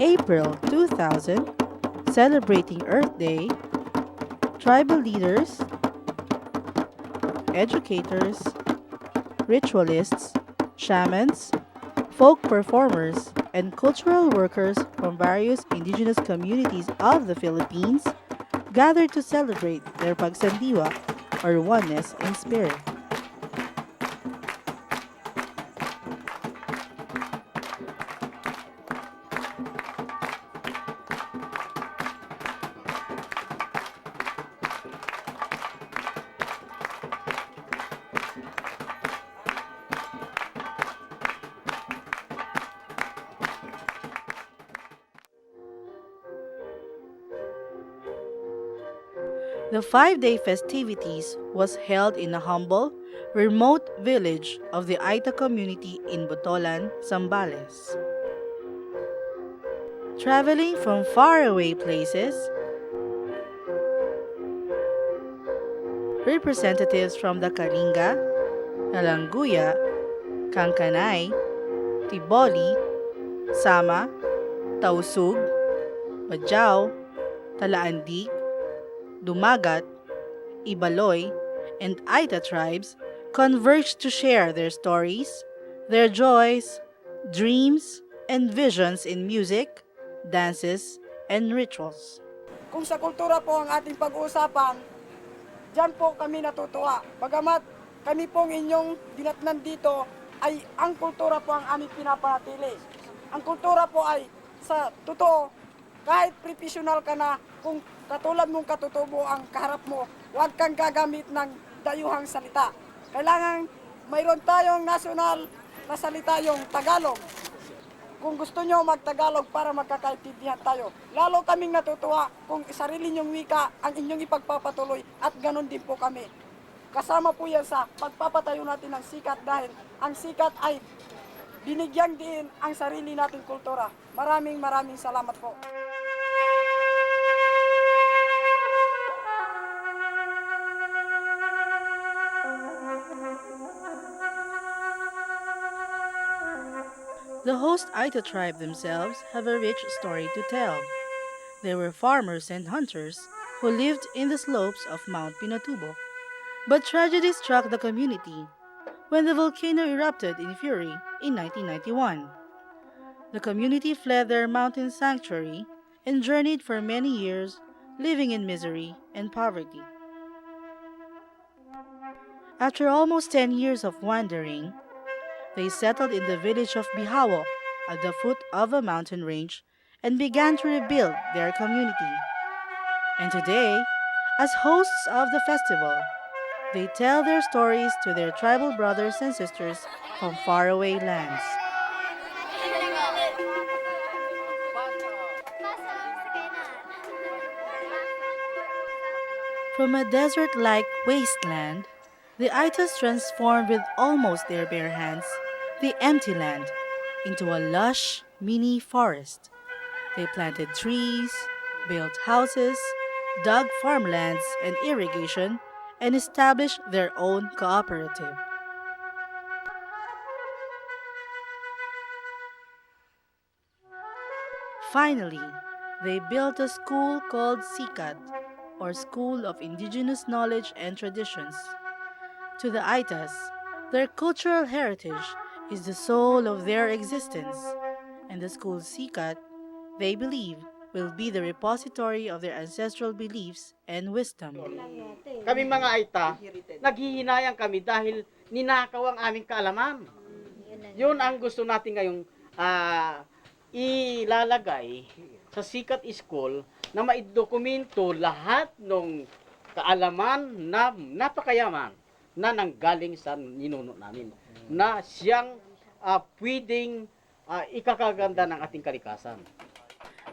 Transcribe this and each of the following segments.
April 2000, celebrating Earth Day, tribal leaders, educators, ritualists, shamans, folk performers, and cultural workers from various indigenous communities of the Philippines gathered to celebrate their pagsandiwa or oneness in spirit. The 5-day festivities was held in a humble, remote village of the Aita community in Botolan, Zambales. Traveling from faraway places, representatives from the Kalinga, Nalanguya, Kankanay, Tiboli, Sama, Tausug, Bajau, Talaandig, Dumagat, Ibaloy, and Aita tribes converged to share their stories, their joys, dreams, and visions in music, dances, and rituals. Kung sa kultura po ang ating pag-uusapan, diyan po kami natutuwa. Bagamat kami pong inyong dinatnan dito ay ang kultura po ang aming pinapanatili. Ang kultura po ay sa totoo, kahit professional ka na, kung katulad mong katutubo ang kaharap mo, huwag kang gagamit ng dayuhang salita. Kailangan mayroon tayong national na salita yung Tagalog. Kung gusto nyo mag-Tagalog para magkakaintindihan tayo. Lalo kaming natutuwa kung sarili nyong wika ang inyong ipagpapatuloy at ganon din po kami. Kasama po yan sa pagpapatayo natin ng sikat dahil ang sikat ay binigyang din ang sarili nating kultura. Maraming salamat po. The host Aita tribe themselves have a rich story to tell. They were farmers and hunters who lived in the slopes of Mount Pinatubo. But tragedy struck the community when the volcano erupted in fury in 1991. The community fled their mountain sanctuary and journeyed for many years, living in misery and poverty. After almost 10 years of wandering, they settled in the village of Bihawo at the foot of a mountain range and began to rebuild their community. And today, as hosts of the festival, they tell their stories to their tribal brothers and sisters from faraway lands. From a desert-like wasteland, the Aitas transformed with almost their bare hands the empty land into a lush mini forest. They planted trees, built houses, dug farmlands and irrigation, and established their own cooperative. Finally, they built a school called SICAT, or School of Indigenous Knowledge and Traditions. To the Aitas, their cultural heritage is the soul of their existence, and the school's SICAT, they believe, will be the repository of their ancestral beliefs and wisdom. Kami mga Aita, naghihinayang kami dahil ninakaw ang aming kaalaman. Yun ang gusto natin ngayong ilalagay sa Sikat School na maidokumento lahat ng kaalaman na napakayaman na nanggaling sa ninuno namin na siyang pwedeng ikakaganda ng ating kalikasan.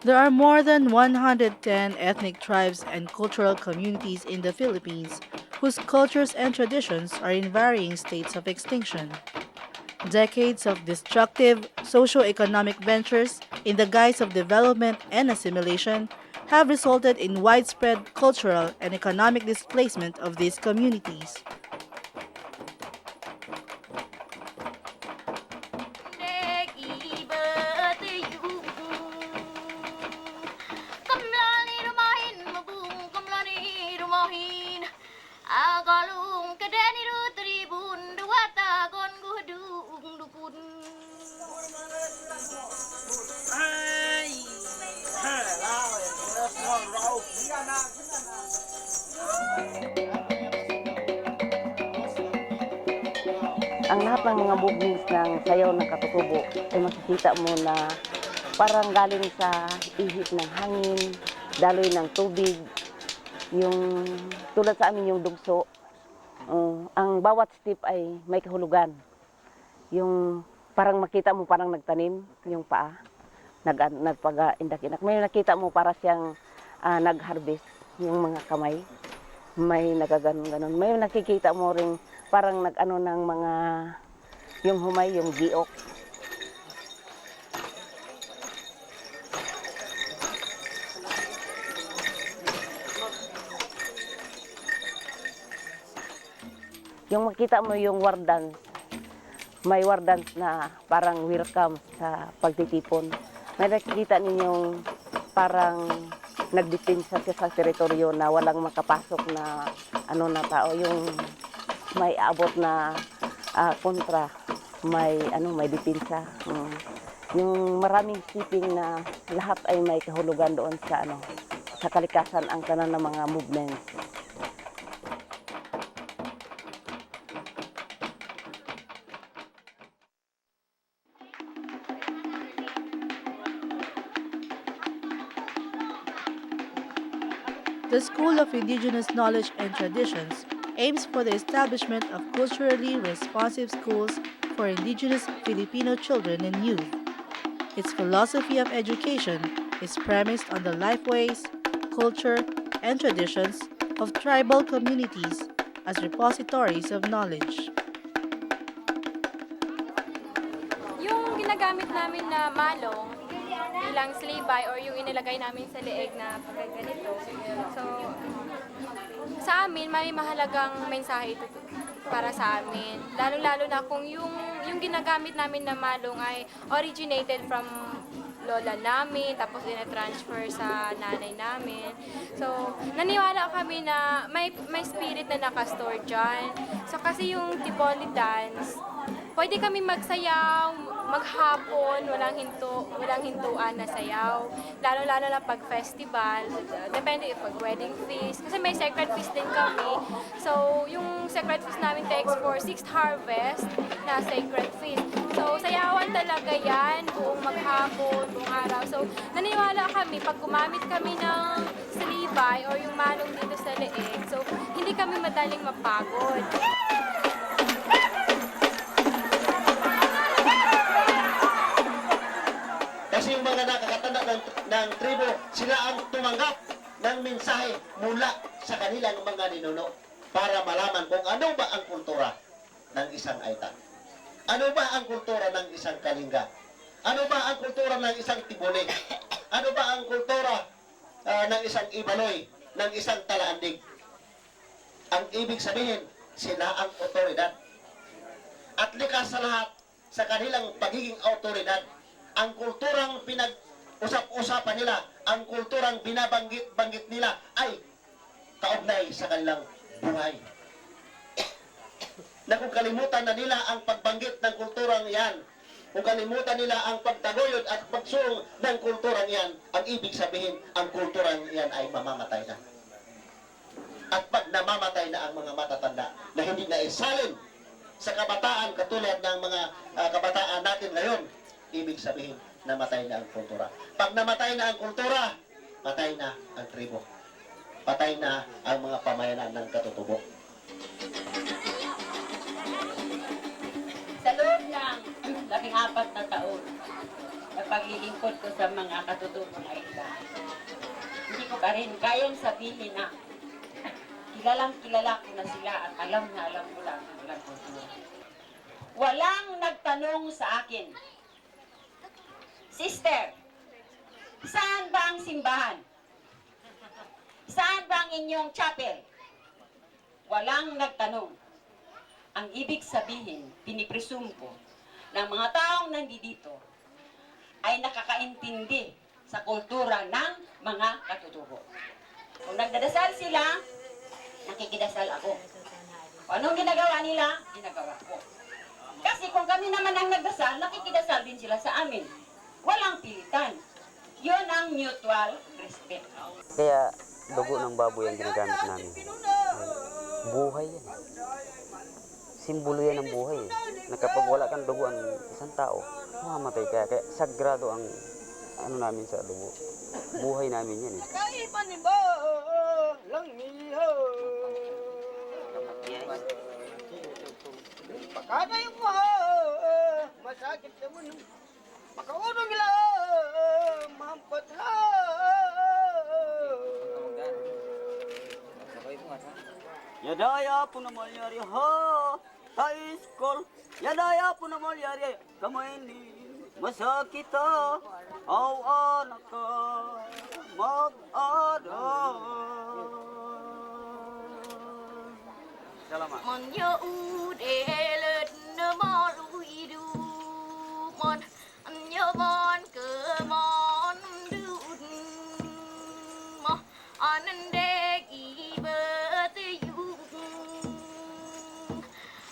There are more than 110 ethnic tribes and cultural communities in the Philippines whose cultures and traditions are in varying states of extinction. Decades of destructive socio-economic ventures in the guise of development and assimilation have resulted in widespread cultural and economic displacement of these communities. Ang lahat ng mga movements ng sayaw ng katutubo ay makikita mo na parang galing sa ihip ng hangin, daloy ng tubig, yung tulad sa amin yung dugso. Ang bawat step ay may kahulugan. Yung parang makita mo parang nagtanim yung paa, nagpaga-indak-indak. May nakita mo para siyang nag-harvest yung mga kamay. May nagaganon-ganon. May nakikita mo ring parang nag-ano ng mga yung humay, yung giok. Yung makita mo yung war dance, may war dance na parang welcome sa pagtitipon. May nakikita ninyong parang nagdepensa siya sa teritoryo na walang makapasok na ano na tao. Yung may abot na kontra, may depensa. Yung maraming shipping na lahat ay may kahulugan doon sa sa kalikasan ang kanan ng mga movements. The School of Indigenous Knowledge and Traditions aims for the establishment of culturally responsive schools for indigenous Filipino children and youth. Its philosophy of education is premised on the lifeways, culture, and traditions of tribal communities as repositories of knowledge. Yung ginagamit namin na malong, bilang sleigh-by or yung inilagay namin sa leeg na pagkaganito. So, sa amin, may mahalagang mensahe ito para sa amin. Lalo-lalo na kung yung ginagamit namin na malong ay originated from lola namin, tapos ina-transfer sa nanay namin. So, naniwala kami na may spirit na nakastore dyan. So, kasi yung Tiboli dance, pwede kami magsayaw, maghapon, walang hintuan na sayaw. Lalo-lalo na pag festival, depende pag wedding feast. Kasi may sacred feast din kami. So, yung sacred feast namin takes for 6th harvest na sacred feast. So, sayawan talaga yan, buong maghapon, buong araw. So, naniwala kami, pag gumamit kami ng sleigh-by or yung malong dito sa leeg, so, hindi kami madaling mapagod. Kasi yung mga nakakatanda ng tribo, sila ang tumanggap ng mensahe mula sa kanilang mga ninuno para malaman kung ano ba ang kultura ng isang Aita. Ano ba ang kultura ng isang Kalinga? Ano ba ang kultura ng isang Tiboli? Ano ba ang kultura ng isang Ibaloy, ng isang Talaandig? Ang ibig sabihin, sila ang otoridad. At likas sa lahat, sa kanilang pagiging otoridad, ang kulturang pinag-usap-usapan nila, ang kulturang binabanggit nila ay kaugnay sa kanilang buhay. Na kung kalimutan na nila ang pagbanggit ng kulturang yan, kung kalimutan nila ang pagtaguyod at pagsulong ng kulturang yan, ang ibig sabihin, ang kulturang yan ay mamamatay na. At pag namamatay na ang mga matatanda na hindi na isalin sa kabataan katulad ng mga kabataan natin ngayon, ibig sabihin, namatay na ang kultura. Pag namatay na ang kultura, patay na ang tribo. Patay na ang mga pamayanan ng katutubo. Sa loob ng 14 na taon na paglilingkod ko sa mga katutubo na iba, hindi ko pa rin kayang sabihin na kilalang kilala ko na sila at alam na alam ko lang ang walang kultura. Walang nagtanong sa akin, "Sister, saan ba ang simbahan? Saan ba ang inyong chapel?" Walang nagtanong. Ang ibig sabihin, pinipresume ko, ng mga taong nandito ay nakakaintindi sa kultura ng mga katutubo. Kung nagdadasal sila, nakikidasal ako. Kung anong ginagawa nila, ginagawa ko. Kasi kung kami naman ang nagdasal, nakikidasal din sila sa amin. Walang pilitan. Yun ang mutual respect. Kaya dugo ng baboy ang ginagamit namin. Buhay yan. Simbolo yan ng buhay. Na kapag wala kang dugo ang isang tao, mamamatay ka. Kaya sagrado ang ano namin sa dugo. Buhay namin yan eh. Yadaya po na malyari ha, high school. Yadaya po na malyari, kamay ni masakit ha, anak ka mag-aral. Salamat. Monyo udelet na maluidu mon anyo mon ke mon dud mo anande ibet yu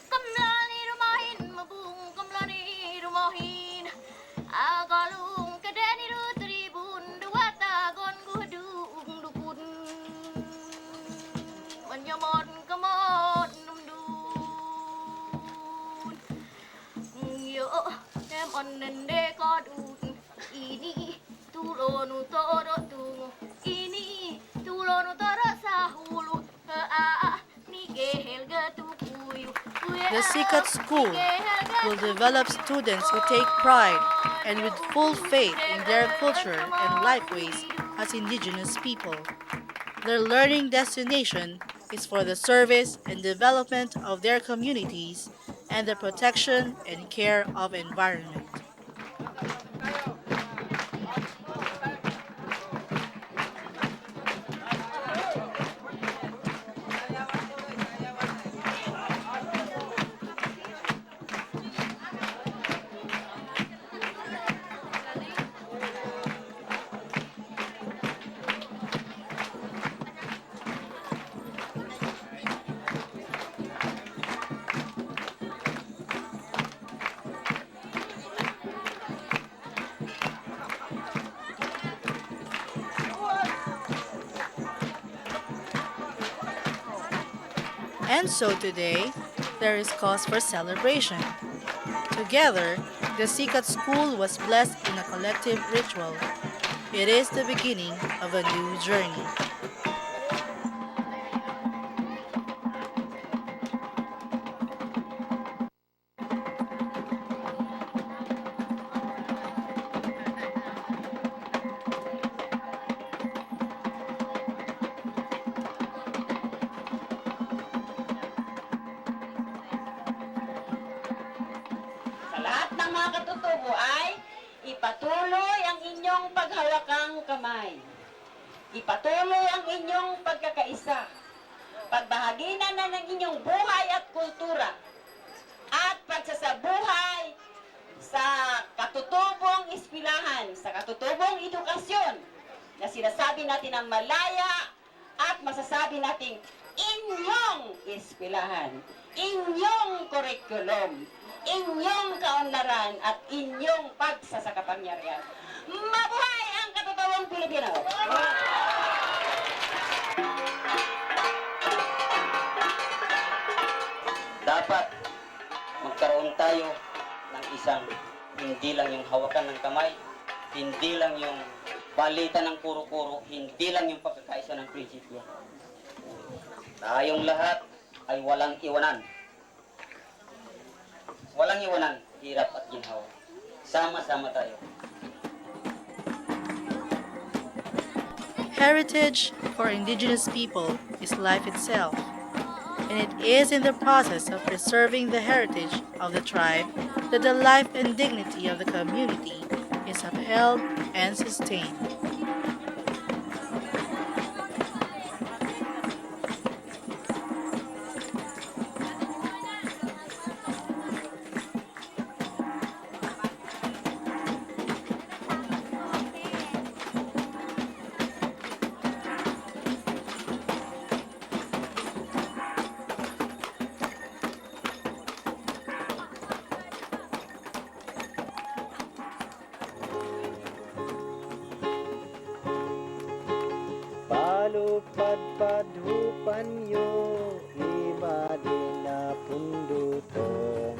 kamlani rumahin mabung kamlani rumahin agalung kedeni ru tribun duwata gon gudung dukun menyamon kemon yo em onende kodun ini tulonu toro tungu ini tulonu toro sahulu ni gehel gatukuyu. The Sikat School will develop students who take pride and with full faith in their culture and lifeways as indigenous people. Their learning destination is for the service and development of their communities and the protection and care of environment. And so today, there is cause for celebration. Together, the Sikat School was blessed in a collective ritual. It is the beginning of a new journey. Sa lahat ng mga katutubo ay ipatuloy ang inyong paghawakang kamay. Ipatuloy ang inyong pagkakaisa. Pagbahaginan na ng inyong buhay at kultura. At pagsasabuhay sa katutubong eskwelahan, sa katutubong edukasyon na sinasabi natin ang malaya at masasabi natin inyong eskwelahan, inyong curriculum, inyong kaunlaran at inyong pagsasakapangyarihan. Mabuhay ang katutubong Pilipino! Dapat magkaroon tayo ng isang hindi lang yung hawakan ng kamay, hindi lang yung balitan ng kuro-kuro, hindi lang yung pagkakaisa ng prinsipyo. Tayong lahat ay walang iwanan. Walang iwanan, hirap at ginhawa. Sama-sama tayo. Heritage for indigenous people is life itself, and it is in the process of preserving the heritage of the tribe that the life and dignity of the community is upheld and sustained. palupad hupan yo, iba din na pundutong.